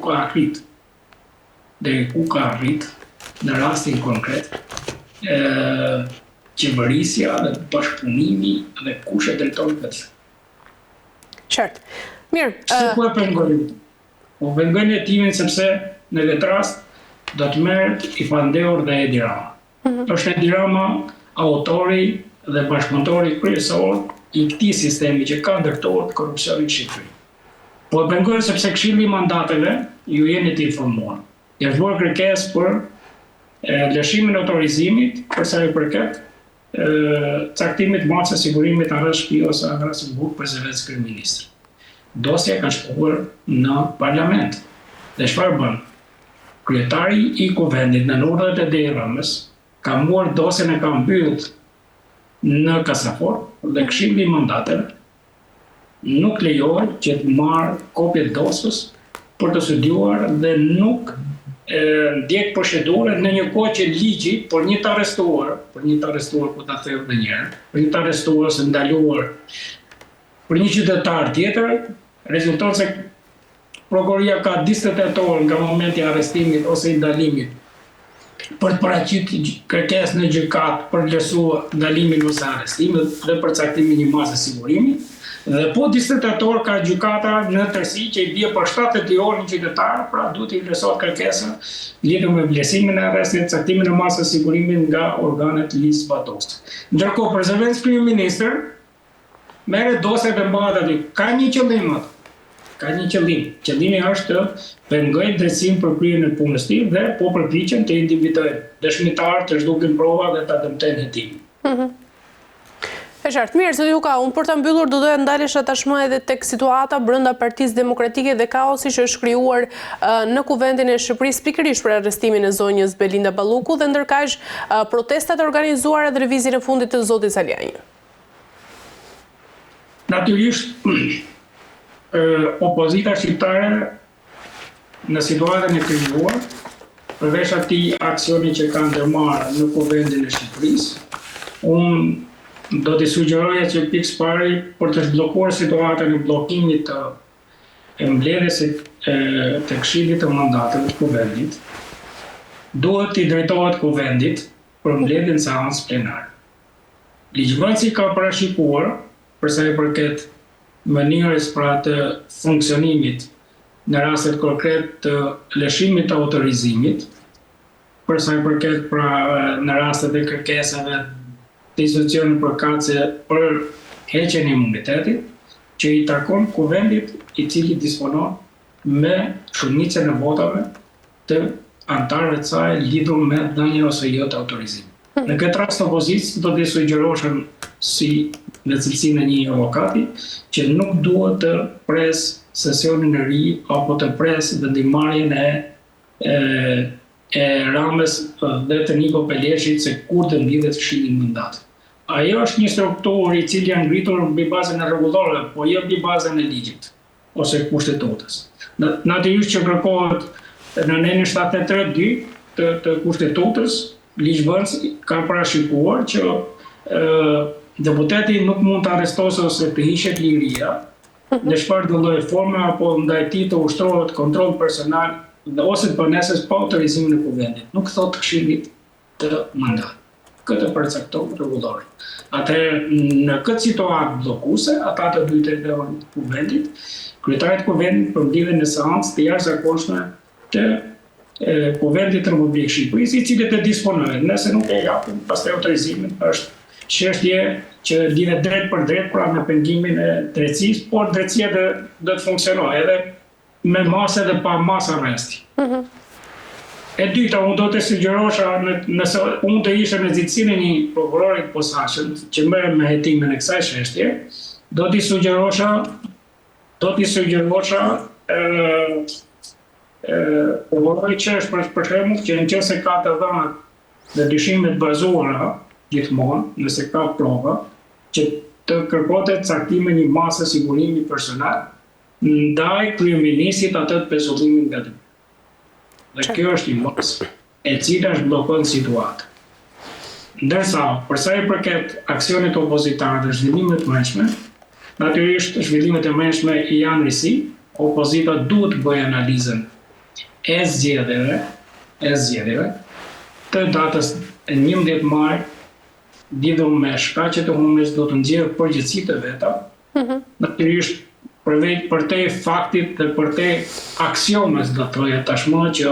ka arrit, deri ku ka arrit, në rastin konkret, qeverisja dhe bashkëpunimi dhe kush e drejton këtë. Qartë. Mirë. Se ku e pengojnë? Po pengojnë hetimin sepse në këtë rast do të merret i pandehur dhe Edi Rama. Është Edi Rama autori dhe bashkëpunëtori kryesor i këtij sistemi që ka ndërtohet korrupsionin në Shqipëri. Po e pengojnë sepse Këshilli i Mandateve ju jeni të informuar. Janë bërë kërkesë për lëshimin e autorizimit për sa i përket caktimit masës sigurimit arrest shtëpi ose arrest buk për zëvendës kryeministër. Dosja ka shkuar në parlament. Dhe çfarë bën? Kryetari i kuvendit në urdhrat e Edi Ramës ka marrë dosjen e ka mbyll në kasafor dhe Këshilli i Mandateve nuk lejohet që të marrë kopje të dosjes për të studiuar dhe nuk ndjek procedurën në një kohë që ligji për një të arrestuar po ta them edhe një herë, për një të arrestuar ose ndaluar për një qytetar tjetër, rezulton se prokuroria ka 48 orë nga momenti i arrestimit ose i ndalimit për të paraqitur kërkesë në gjykat për lësuar ndalimin ose arrestimin dhe për caktimin e masës sigurimi. Dhe po 48 orë ka gjykata në tërësi që i bie për 72 orë një qytetar, pra duhet i vlerësohet kërkesa lidhur me vlerësimin e arrestit, caktimin e masës sigurimit nga organet ligjzbatuese. Ndërkohë për zëvendës kryeministër merret dosja e mbahet aty. Ka një qëllim atë. Ka një qëllim. Qëllimi është të pengojë drejtsinë për kryerjen e punës së tij dhe po përpiqen të individojnë dëshmitar të zhdukin prova dhe ta dëmtojnë hetimin. E qartë, mirë, zoti Juka, unë për të mbyllur do doja ndalesha tashmë edhe tek situata brenda Partisë Demokratike dhe kaosi që është krijuar në Kuvendin e Shqipërisë pikërisht për arrestimin e zonjës Belinda Balluku dhe ndërkaq protestat e organizuara dhe lëvizjen e fundit të zotit Saliani. Natyrisht, opozita shqiptare në situatën e krijuar, përveç atij aksioni që ka ndërmarrë në Kuvendin e Shqipërisë, unë do t'i sugjeroja që pikë pari për të zhbllokuar situatën e bllokimit të mbledhjes të Këshillit të Mandateve të Kuvendit, duhet t'i drejtohet Kuvendit për mbledhjen e seancës plenare. Ligjvënësi ka parashikuar për sa i përket mënyrës pra të funksionimit në rastet konkret të lëshimit të autorizimit, për sa i përket pra në rastet e kërkesave të institucionit përkatëse për heqjen e imunitetit, që i takon Kuvendit i cili disponon me shumicën e votave të antarëve të saj lidhur me dhënien ose jo të autorizimit. Në këtë rast opozicës do t'i sugjeroshëm si në cilësinë e një avokati që nuk duhet të pres sesionin e ri apo të pres vendimarrjen e Ramës dhe të Niko Peleshit se kur të mbledhet Këshilli i Mandateve. Ajo është një strukturë i cili janë ngritur mbi bazën e rregullareve, po jo mbi bazën e ligjit ose kushtetutës. Natyrisht që kërkohet në nenin 732 të kushtetutës, ligjvënësi ka parashikuar që deputeti nuk mund të arrestohet ose të hiqet liria në çfarë do lloj forme apo ndaj tij të ushtrohet kontroll personal ose të banesës pa autorizimin e Kuvendit. Nuk thotë Këshillit të Mandateve. Këtë përcakton rregullori. Atëherë në këtë situatë bllokuese, ata të dy drejtohen Kuvendit, kryetarit të Kuvendit për mbledhjen e seancës të jashtëzakonshme të Kuvendit të Republikës Shqipërisë, i cili të disponojë. Nëse nuk e japin pastaj autorizimin, është çështje që lidhet drejt për drejt pra me pengimin e drejtësisë, por drejtësia do të funksionojë edhe me masë dhe pa masë arresti. E dyta, unë do të sugjerosha, nëse unë të isha në zgjidhsinë e një prokurori të posaçëm që merret me hetimin e kësaj çështje, do t'i sugjerosha prokurori që është për shembull që nëse ka të dhënat dhe dyshimet bazuara gjithmonë, nëse ka prova, që të kërkohet caktimi një mase sigurimi personal ndaj kryeministit atë të pezullimit nga dhe. Dhe kjo është një masë e cila zhbllokon situatën. Ndërsa, përsa i përket aksionit opozitar dhe zhvillimet të mëshme, natyrisht zhvillimet e mëshme janë risi, opozita duhet të bëjë analizën e zgjedhjeve të datës 11 maj, lidhur me shkaqet e humës, do të nxjerrë përgjegjësi të veta, natyrisht për te faktit dhe për te aksiones, do thoya tashmë që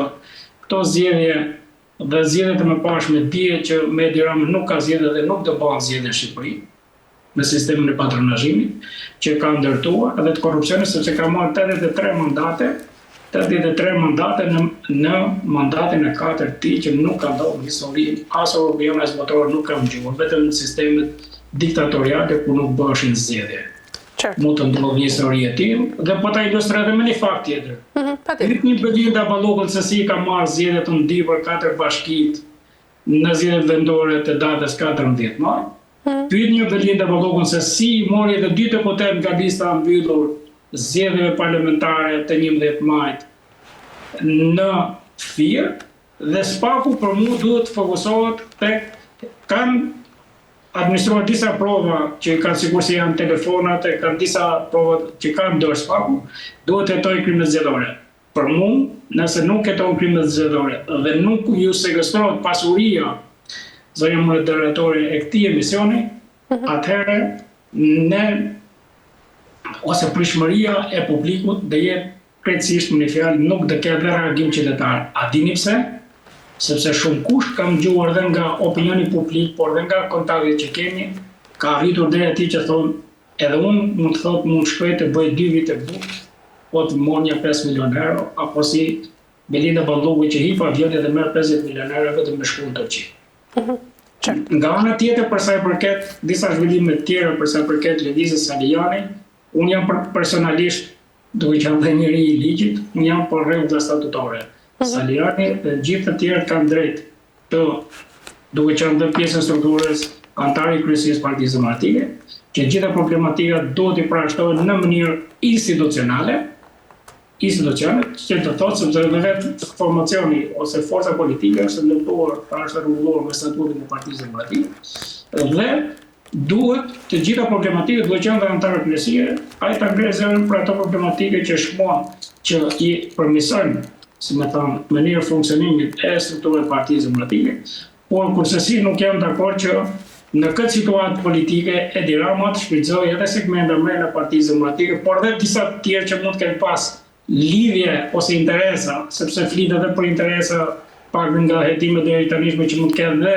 këto zgjedhje dhe zgjedhjet e mëparshme dije që me Edi Rama nuk ka zgjedhje dhe nuk do bëhen zgjedhje në Shqipëri me sistemin e patronazhimit që ka ndërtuar edhe të korrupsionit, sepse ka marrë 83 mandate në mandatin e 4 të tij që nuk ka ndodhur në histori, as europiane as botërore nuk kanë dëgjuar, vetëm në sistemet diktatoriale ku nuk bëheshin zgjedhje. Mund të ndodhë një histori e tillë dhe po ta ilustroj edhe me një fakt tjetër. Një Belinda Ballokun se si ka marrë zgjedhjet të ndihur 4 bashkitë në zgjedhjet vendore të datës 14 maj. Pyet një Belinda Ballokun se si mori edhe 2% nga lista mbyllur zgjedhjeve parlamentare të 11 majit në FIR dhe SPAK-u për mua duhet të fokusohet tek kanë administruar disa prova që kanë sikur se janë telefonat, kanë disa prova që kanë dorë SPAK-u, duhet të hetojë krimet zgjedhore. Për mua, nëse nuk heton krimet zgjedhore dhe nuk ju sekestrohet pasuria, zonja moderatore e këtij emisioni, atëherë ose prishmëria e publikut dhe jetë krejtësisht me një fjalë nuk do ketë reagim qytetar. A dini pse? Sepse shumë kush kam dëgjuar dhe nga opinioni publik, por dhe nga kontaktet që kemi, ka arritur deri atij që thonë, edhe unë mund të thotë mund shkoj të bëj 2 vite bukur, po të monja 5 milion euro, apo si Belinda Balloku që hip avionin dhe merr 50 milion euro vetëm me shkullën Turqi. Nga ana tjetër, për sa i përket disa zhvillime të tjera për sa i përket lëvizjes Saliani, unë jam personalisht, duke qenë dhe njëri i ligjit, unë jam për rregulla statutare. Saliani dhe gjithë të tjerët kanë drejt të, duke qenë dhe pjesën strukturës antari i kryesisë Partisë Demokratike, që gjitha problematika duhet i parashtrohen në mënyrë institucionale, që të thotë sepse edhe vetë formacioni ose forca politike është ndërtuar, është rregulluar me statutin e Partisë Demokratike, dhe duhet të gjitha problematikat duhet qenë dhe antarë kryesie, ai ta ngre zërin për ato problematike që shmohen që i përmirësojnë, si më thonë, mënyrë funksionimit e strukturës Partisë Demokratike, por kurse nuk jam dakord që në këtë situatë politike Edi Rama të shfrytëzojë edhe segmenta brenda Partisë Demokratike, por dhe disa të tjerë që mund të kenë pas lidhje ose interesa, sepse flitet edhe për interesa pak nga hetimet deri tani që mund të kenë dhe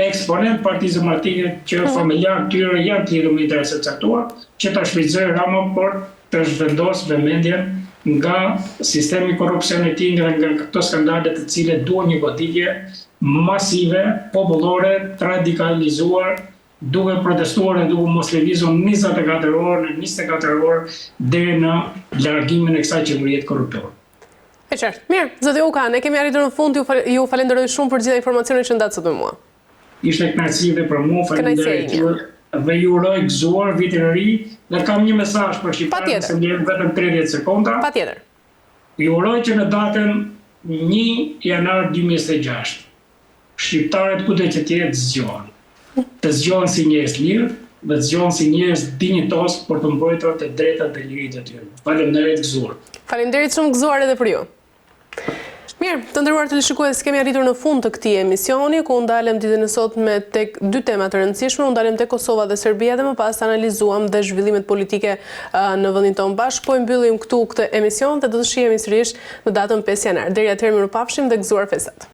eksponent Partisë Demokratike që familjar tyre janë të lidhur me interesa të caktuara, që ta shfrytëzojë Rama për të zhvendosur vëmendjen nga sistemi korrupsioni i tij, nga këto skandale të cilet duan një goditje masive, popullore, të radikalizuar, duke protestuar dhe duke mos lëvizur 24 orë deri në largimin e kësaj qeverie korruptore. E qartë. Mirë, zoti Uka, ne kemi arritur në fund, ju falenderoj shumë për gjitha informacionet që ndatët sot me mua. Ishte kënaqësi dhe për mua, falenderoj dhe ju uroj gëzuar vitin e ri dhe kam një mesazh për shqiptarët, se më jep vetëm 30 sekonda. Patjetër. Ju uroj që në datën 1 janar 2026 shqiptarët kudo që të jetë zgjohen. Të zgjohen si njerëz lirë dhe të zgjohen si njerëz dinjitos për të mbrojtur të drejtat dhe liritë e tyre. Faleminderit gëzuar. Faleminderit shumë gëzuar edhe për ju. Mirë, të nderuar teleshikues, kemi arritur në fund të këtij emisioni, ku ndalem ditën e sotme tek 2 tema të rëndësishme, ndalem tek Kosova dhe Serbia dhe më pas analizuam dhe zhvillimet politike në vendin tonë bashkë. Po i mbyllim këtu këtë emision dhe do të shihemi sërish në datën 5 janar. Deri atëherë mirupafshim dhe gëzuar festat.